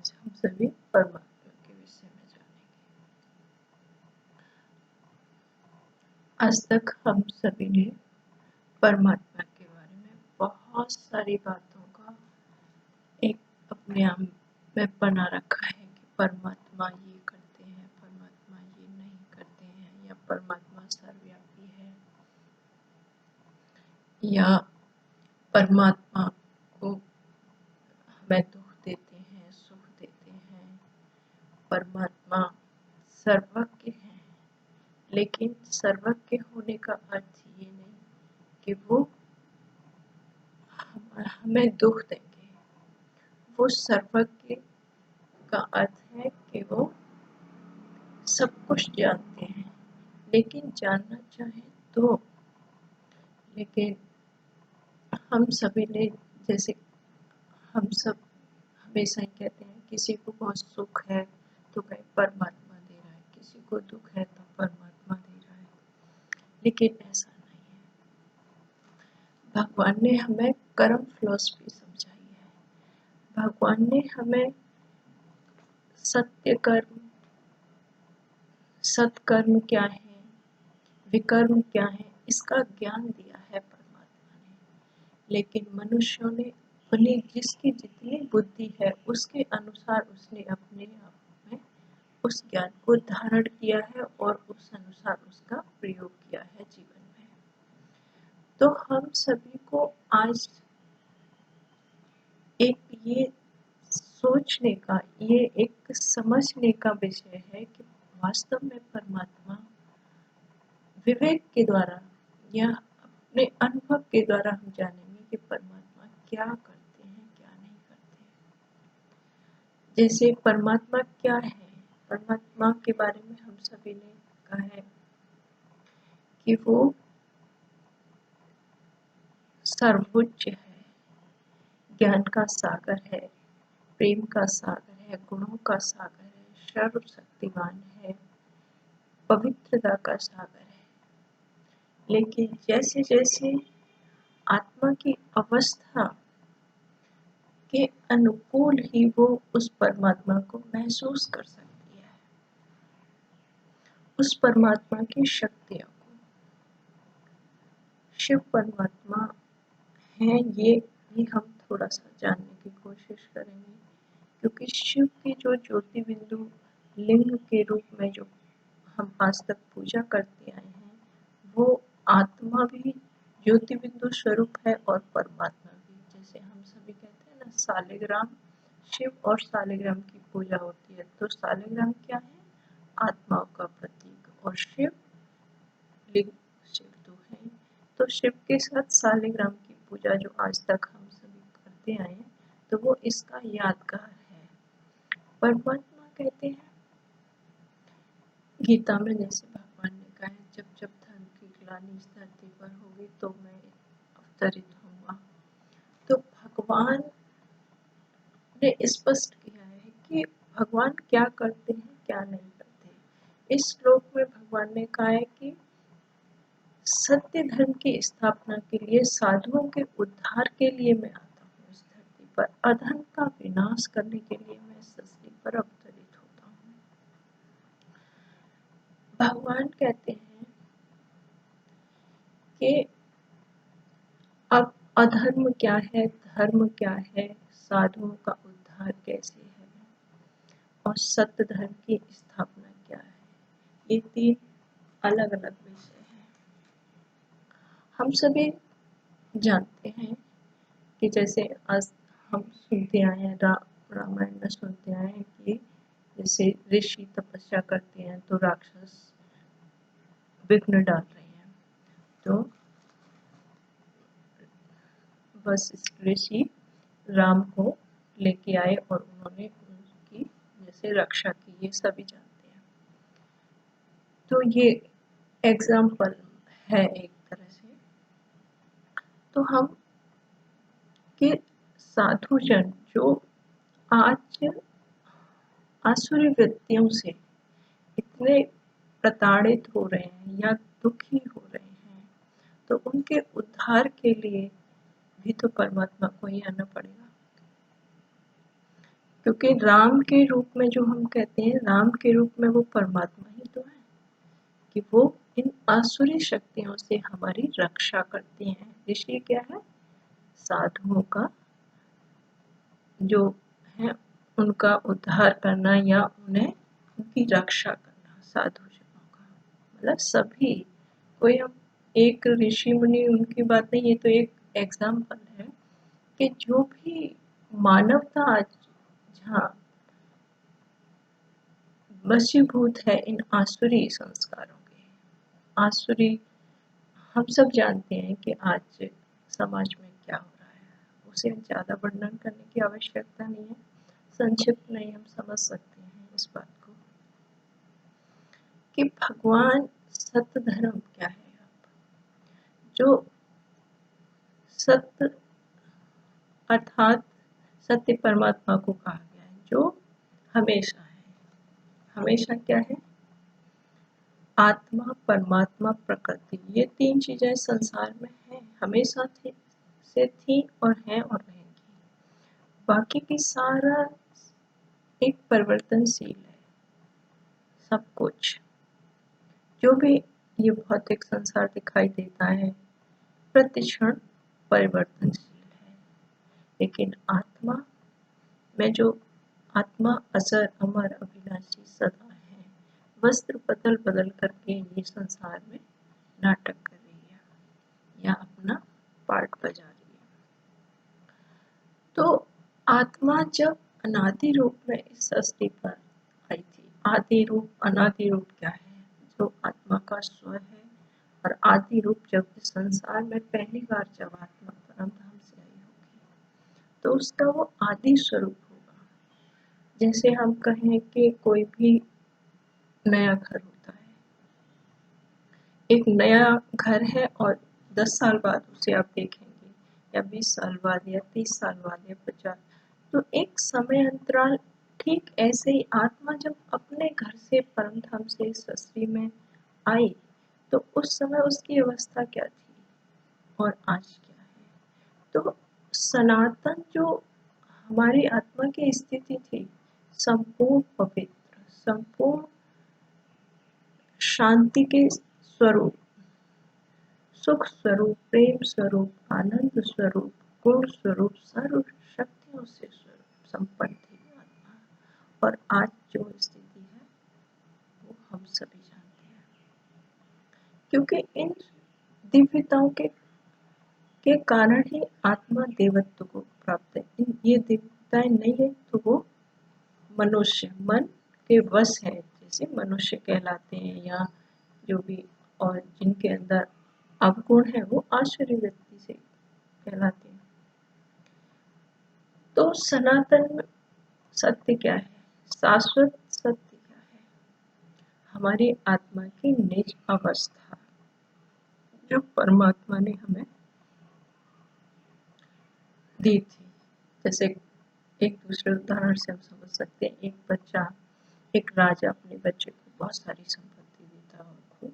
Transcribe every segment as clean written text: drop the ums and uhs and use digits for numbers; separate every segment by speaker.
Speaker 1: आज हम सभी परमात्मा के विषय में जानेंगे। आज तक हम सभी ने परमात्मा के बारे में बहुत सारी बातों का एक अपने आप में बना रखा है कि परमात्मा ये करते हैं, परमात्मा ये नहीं करते हैं, या परमात्मा सर्वव्यापी है, या परमात्मा को हमें दुख देते हैं, सुख देते हैं, परमात्मा सर्वज्ञ है। लेकिन सर्वज्ञ होने का अर्थ ये नहीं कि वो हमें दुख देंगे। वो सर्वज्ञ का अर्थ है कि वो सब कुछ जानते हैं, लेकिन जानना चाहें तो। लेकिन हम सभी ने, जैसे हम सब हमेशा ही कहते हैं, किसी को बहुत सुख है तो कहीं परमात्मा दे रहा है, किसी को दुख है तो परमात्मा दे रहा है। लेकिन ऐसा नहीं है। भगवान ने हमें कर्म फिलॉसफी समझाई है। भगवान ने हमें सत्य कर्म, सत्कर्म क्या है, विकर्म क्या है, इसका ज्ञान दिया है परमात्मा ने। लेकिन मनुष्यों ने अपनी जिसकी जितनी बुद्धि है उसके अनुसार उसने अपने आप में उस ज्ञान को धारण किया है और उस अनुसार उसका प्रयोग किया है जीवन में। तो हम सभी को आज एक ये सोचने का, ये एक समझने का विषय है कि वास्तव में परमात्मा विवेक के द्वारा या अपने अनुभव के द्वारा हम जानेंगे कि परमात्मा क्या करते हैं, क्या नहीं करते। जैसे परमात्मा क्या है, परमात्मा के बारे में हम सभी ने कहा है कि वो सर्वोच्च है, ज्ञान का सागर है, प्रेम का सागर है, गुणों का सागर है, सर्वशक्तिमान है, पवित्रता का सागर है। लेकिन जैसे जैसे आत्मा की अवस्था के अनुकूल ही वो उस परमात्मा को महसूस कर सकती है, उस परमात्मा की शक्तियों को। शिव परमात्मा है, ये भी हम थोड़ा सा जानने की कोशिश करेंगे, क्योंकि शिव की जो ज्योति बिंदु लिंग के रूप में जो हम आज तक पूजा करते आए हैं, वो आत्मा भी ज्योति बिंदु स्वरूप है और परमात्मा भी। जैसे हम सभी कहते हैं ना, सालिग्राम शिव और सालिग्राम की पूजा होती है, तो सालिग्राम क्या है, आत्माओं का प्रतीक, और शिव लिंग शिव तो है। तो शिव के साथ सालिग्राम की पूजा जो आज तक हम सभी करते आए हैं, तो वो इसका यादगार है। परमात्मा कहते हैं गीता में, जैसे भगवान ने कहा है, जब जब धर्म की ग्लानि इस धरती पर होगी तो मैं अवतरित होऊंगा। तो भगवान ने स्पष्ट किया है कि भगवान क्या करते हैं, क्या नहीं करते। इस श्लोक में भगवान ने कहा है कि सत्य धर्म की स्थापना के लिए, साधुओं के उद्धार के लिए मैं आता हूँ इस धरती पर, अधर्म का विनाश करने के लिए मैं इस धरती पर अवतरित होता हूँ। भगवान कहते हैं कि अब अधर्म क्या है, धर्म क्या है, साधुओं का उद्धार कैसे है, और सत्य धर्म की स्थापना क्या है। ये तीन अलग अलग विषय हैं। हम सभी जानते हैं कि जैसे आज हम सुनते आए हैं, रामायण में सुनते आए हैं कि जैसे ऋषि तपस्या करते हैं तो राक्षस विघ्न डाल रहे हैं, तो बस ऋषि राम को लेके आए और उन्होंने उनकी जैसे रक्षा की, ये सभी जानते हैं। तो ये एग्जाम्पल है एक तरह से। तो हम के साधुजन जो आज आसुरी वृत्तियों से इतने प्रताड़ित हो रहे हैं या दुखी हो रहे हैं, तो उनके उद्धार के लिए भी तो परमात्मा को ही आना पड़ेगा। क्योंकि राम के रूप में जो हम कहते हैं, राम के रूप में वो परमात्मा ही तो है कि वो इन आसुरी शक्तियों से हमारी रक्षा करते हैं। ऋषि क्या है? साधुओं का जो है उनका उद्धार करना या उन्हें उनकी रक्षा करना, साधु जनों का मतलब सभी। कोई हम एक ऋषि मुनि उनकी बात नहीं, ये तो एक एग्जाम्पल है कि जो भी मानवता आज जहाँ वशीभूत है इन आसुरी संस्कारों के, आसुरी, हम सब जानते हैं कि आज समाज में क्या हो रहा है, उसे ज़्यादा वर्णन करने की आवश्यकता नहीं है, संक्षिप्त में हम समझ सकते हैं इस बात को कि भगवान सत्य धर्म क्या है। जो सत्य अर्थात सत्य परमात्मा को कहा गया है, जो हमेशा है। हमेशा क्या है? आत्मा, परमात्मा, प्रकृति, ये तीन चीजें संसार में हैं, हमेशा से थी और हैं और रहेंगी। बाकी की सारा एक परिवर्तनशील है। सब कुछ जो भी ये भौतिक संसार दिखाई देता है प्रतिक्षण परिवर्तनशील है, लेकिन आत्मा में जो आत्मा अजर अमर अविनाशी सदा है, वस्त्र बदल बदल करके ये संसार में नाटक कर रही है या अपना पार्ट बजा रही है। तो आत्मा जब अनादि रूप में इस सृष्टि पर आई थी, आदि रूप अनादि रूप क्या है? जो आत्मा का स्व है, और आदि रूप जब इस संसार में पहली बार जब आत्मा परम धाम से आई होगी तो उसका वो आदि स्वरूप होगा। जैसे हम कहें कि कोई भी नया घर होता है, एक नया घर है और 10 साल बाद उसे आप देखेंगे या 20 साल बाद या 30 साल बाद या 50, तो एक समय अंतराल ठीक ऐसे ही आत्मा जब अपने घर से परम धाम से इस सृष्टि में आई तो उस समय उसकी अवस्था क्या थी और आज क्या है। तो सनातन जो हमारी आत्मा की स्थिति थी, संपूर्ण पवित्र, संपूर्ण शांति के स्वरूप, सुख स्वरूप, प्रेम स्वरूप, आनंद स्वरूप, गुण स्वरूप, सर्व शक्तियों से स्वरूप संपन्न थी आत्मा। और आज जो स्थिति है वो हम सभी जानते हैं, क्योंकि इन दिव्यताओं के कारण ही आत्मा देवत्व को प्राप्त है। ये दिव्यताएं नहीं है तो वो मनुष्य मन के वश है, जैसे मनुष्य कहलाते हैं या जो भी, और जिनके अंदर अवगुण है वो आश्चर्य व्यक्ति से कहलाते हैं। तो सनातन सत्य क्या है? शाश्वत सत्य क्या है? हमारी आत्मा की निज अवस्था जो परमात्मा ने हमें दी थी। जैसे एक दूसरे उदाहरण से हम समझ सकते हैं, एक बच्चा, एक राजा अपने बच्चे को बहुत सारी संपत्ति देता और खुद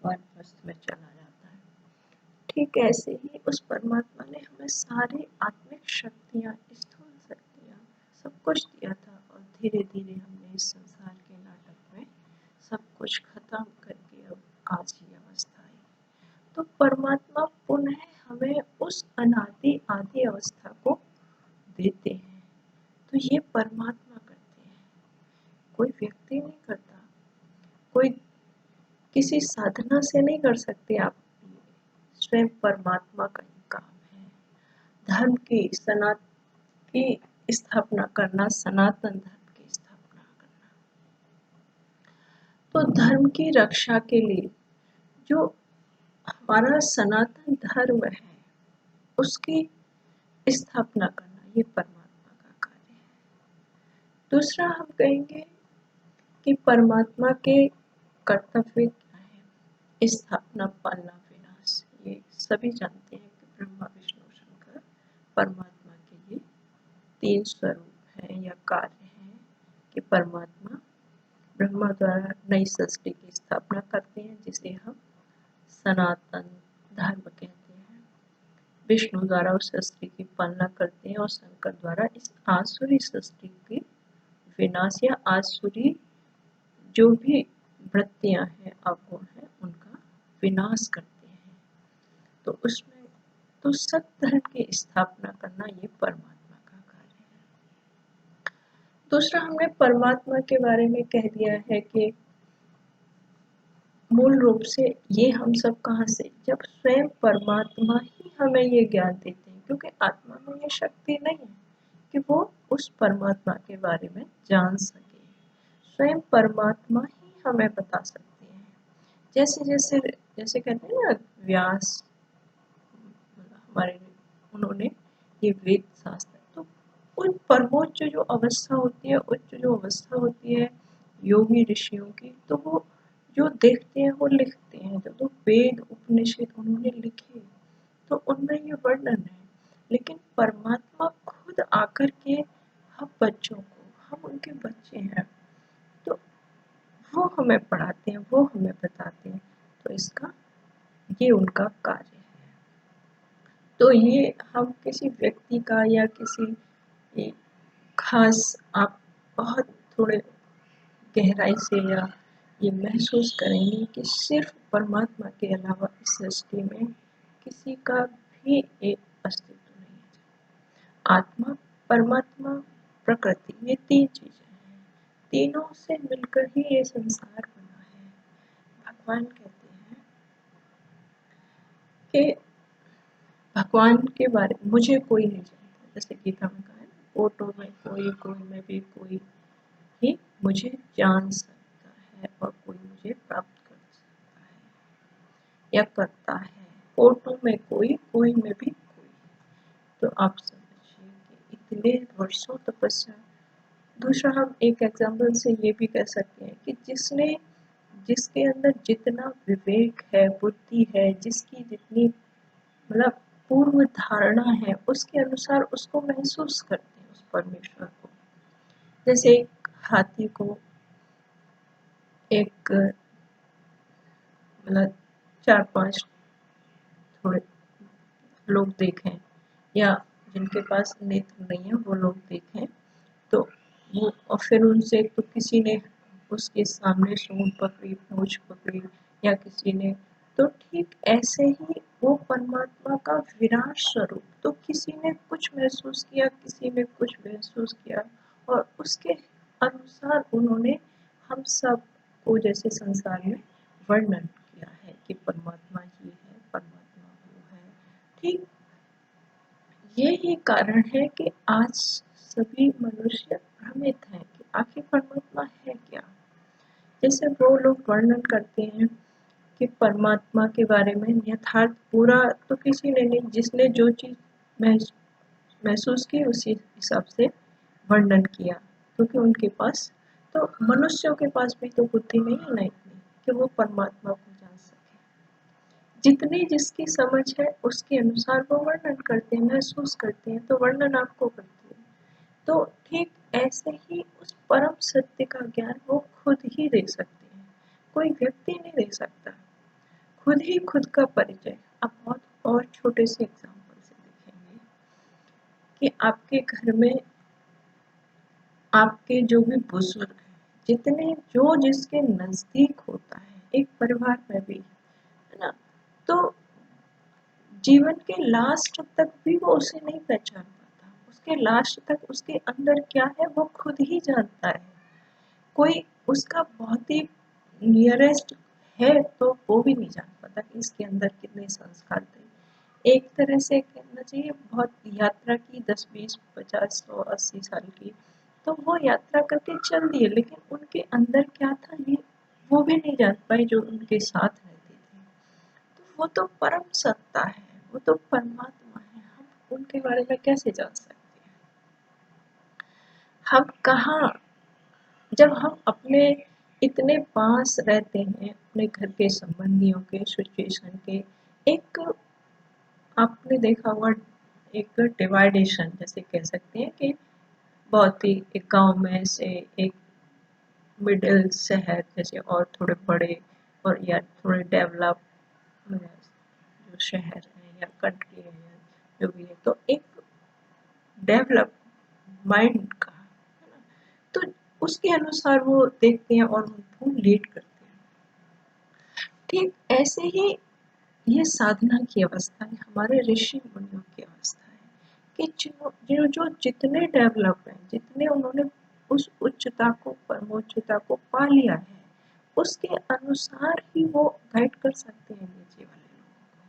Speaker 1: वानप्रस्थ में चला जाता है। ठीक ऐसे ही उस परमात्मा ने हमें सारी आत्मिक शक्तियाँ, स्थूल शक्तियाँ, सब कुछ दिया था और धीरे धीरे हमने इस संसार के नाटक में सब कुछ खत्म करके अब आज ये अवस्था आई। तो परमात्मा पुनः हमें उस अनादि आदि अवस्था को देते हैं। तो ये परमात्मा करते हैं, कोई व्यक्ति नहीं करता, कोई किसी साधना से नहीं कर सकते आप, स्वयं परमात्मा का ही काम है। धर्म की की स्थापना करना, सनातन धर्म की स्थापना करना। तो धर्म की रक्षा के लिए जो हमारा सनातन धर्म है उसकी स्थापना करना, ये परमात्मा का कार्य है। दूसरा हम कहेंगे कि परमात्मा के कर्तव्य क्या है? स्थापना, पालना, विनाश। ये सभी जानते हैं कि ब्रह्मा विष्णु शंकर परमात्मा के ये तीन स्वरूप हैं या कार्य हैं कि परमात्मा ब्रह्मा द्वारा नई सृष्टि की स्थापना करते हैं जिसे हम सनातन धर्म कहते हैं, विष्णु द्वारा उस सृष्टि की पालना करते हैं और शंकर द्वारा इस आसुरी सृष्टि की विनाश या आसुरी जो भी वृत्तियां हैं, अवगुण हैं, उनका विनाश करते हैं। तो उसमें तो सत्य की स्थापना करना ये परमात्मा का कार्य है। दूसरा, हमने परमात्मा के बारे में कह दिया है कि मूल रूप से ये हम सब कहाँ से, जब स्वयं परमात्मा ही हमें ये ज्ञान देते हैं, क्योंकि आत्मा में ये शक्ति नहीं है कि वो उस परमात्मा के बारे में जान सके। स्वयं परमात्मा ही हमें बता सकते हैं। जैसे जैसे जैसे कहते हैं ना, व्यास हमारे उन्होंने ये वेद शास्त्र, तो उन परमोच्च जो अवस्था होती है, उच्च जो अवस्था होती है योगी ऋषियों की, तो वो जो देखते हैं वो लिखते हैं। तो वेद उपनिषद उन्होंने लिखे, तो उनमें ये वर्णन है। लेकिन परमात्मा खुद आकर के हम बच्चों को, हम उनके बच्चे हैं, तो वो हमें पढ़ाते हैं, वो हमें बताते हैं। तो इसका ये उनका कार्य है। तो ये हम किसी व्यक्ति का या किसी खास, आप बहुत थोड़े गहराई से या ये महसूस करेंगे कि सिर्फ परमात्मा के अलावा इस सृष्टि में किसी का भी एक अस्तित्व नहीं है। आत्मा, परमात्मा, प्रकृति, ये तीन चीजें हैं। तीनों से मिलकर ही ये संसार बना है। भगवान कहते हैं कि भगवान के बारे में मुझे कोई नहीं जानता, जैसे गीता में कहा है, फोटो में कोई, कोई में भी कोई ही मुझे जान सकता है और कोई मुझे प्राप्त कर सकता है या करता है। फोटो में कोई, कोई में भी कोई। तो आप समझिए कि इतने वर्षों तपस्या। दूसरा, हम एक एग्जाम्पल से ये भी कह सकते हैं कि जिसके अंदर जितना विवेक है, बुद्धि है, जिसकी जितनी मतलब पूर्व धारणा है, उसके अनुसार उसको महसूस करते हैं, उस परमेश्वर को। जैसे एक हाथी को एक मतलब 4-5 थोड़े लोग देखें, या जिनके पास नेत्र नहीं है वो लोग देखें, तो वो और फिर उनसे तो किसी ने उसके सामने सूंड पकड़ी, पूंछ पकड़ी, या किसी ने, तो ठीक ऐसे ही वो परमात्मा का विराट स्वरूप, तो किसी ने कुछ महसूस किया, किसी ने कुछ महसूस किया, और उसके अनुसार उन्होंने हम सब को जैसे संसार में वर्णन किया है कि परमात्मा ये है, परमात्मा वो है। ठीक यही कारण है कि आज सभी मनुष्य भ्रमित हैं कि आखिर परमात्मा है क्या। जैसे वो लोग वर्णन करते हैं कि परमात्मा के बारे में यथार्थ पूरा तो किसी ने नहीं, जिसने जो चीज महसूस की उसी हिसाब से वर्णन किया, क्योंकि उनके पास, तो मनुष्यों के पास भी तो बुद्धि नहीं है ना इतनी कि वो परमात्मा को जान सके। जितनी जिसकी समझ है उसके अनुसार वो वर्णन करते हैं, महसूस करते हैं, तो वर्णन आपको करते हैं। तो ठीक ऐसे ही उस परम सत्य का ज्ञान वो खुद ही दे सकते हैं, कोई व्यक्ति नहीं दे सकता। खुद ही खुद का परिचय। आप बहुत और छोटे से एग्जाम्पल से देखेंगे कि आपके घर में आपके जो भी बुजुर्ग हैं, जितने जो जिसके नजदीक होता है, एक परिवार में भी, है ना, तो जीवन के लास्ट तक भी वो उसे नहीं पहचान पाता। उसके लास्ट तक उसके अंदर क्या है वो खुद ही जानता है। कोई उसका बहुत ही नियरेस्ट है तो वो भी नहीं जान पाता कि इसके अंदर कितने संस्कार थे। एक तरह से कहना चाहिए, बहुत यात्रा की 10-20-50-100-80 साल की, तो वो यात्रा करके चल दिए, लेकिन उनके अंदर क्या था ये वो भी नहीं जान पाए जो उनके साथ रहते थे। तो वो तो परम सत्ता है, वो तो परमात्मा है, हम उनके बारे में कैसे जान सकते हैं। हम कहाँ, जब हम अपने इतने पास रहते हैं, अपने घर के संबंधियों के, सिचुएशन के, एक आपने देखा होगा एक डिवाइडेशन जैसे कह सकते हैं कि बहुत ही एक गांव में से एक मिडिल शहर जैसे, और थोड़े बड़े और या थोड़े डेवलप जो शहर है या कंट्री है या जो भी है, तो एक डेवलप माइंड का, है ना, तो उसके अनुसार वो देखते हैं और उनको लीड करते हैं। ठीक ऐसे ही ये साधना की अवस्था है, हमारे ऋषि मुनियों की अवस्था है कि जो जितने डेवलप हैं, जितने उन्होंने उस उच्चता को, परमोच्चता को पा लिया है, उसके अनुसार ही वो गाइड कर सकते हैं नीचे वाले लोगों को।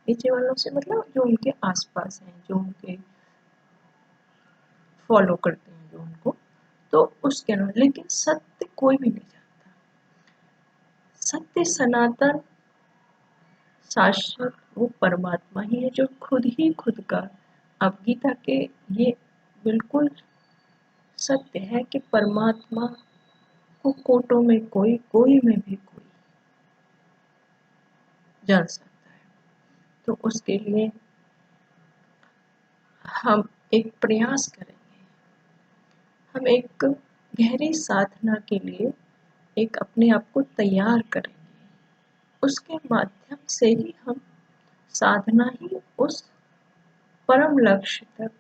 Speaker 1: नीचे वालों से मतलब जो उनके आसपास हैं, जो उनके फॉलो करते हैं जो उनको, तो उसके अनुसार। लेकिन सत्य कोई भी नहीं जानता। सत्य सनातन शाश्वत वो परमात्मा ही है जो खुद ही खुद का, अब गीता के ये बिल्कुल सत्य है कि परमात्मा को कोटों में कोई में भी कोई जान सकता है। तो उसके लिए हम एक प्रयास करेंगे, हम एक गहरी साधना के लिए एक अपने आप को तैयार करेंगे। उसके माध्यम से ही हम साधना ही उस परम लक्ष्य तक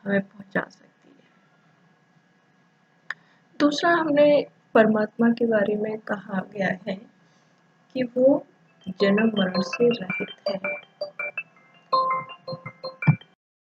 Speaker 1: हमें पहुंचा सकती है। दूसरा, हमने परमात्मा के बारे में कहा गया है कि वो जन्म मरण से रहित है।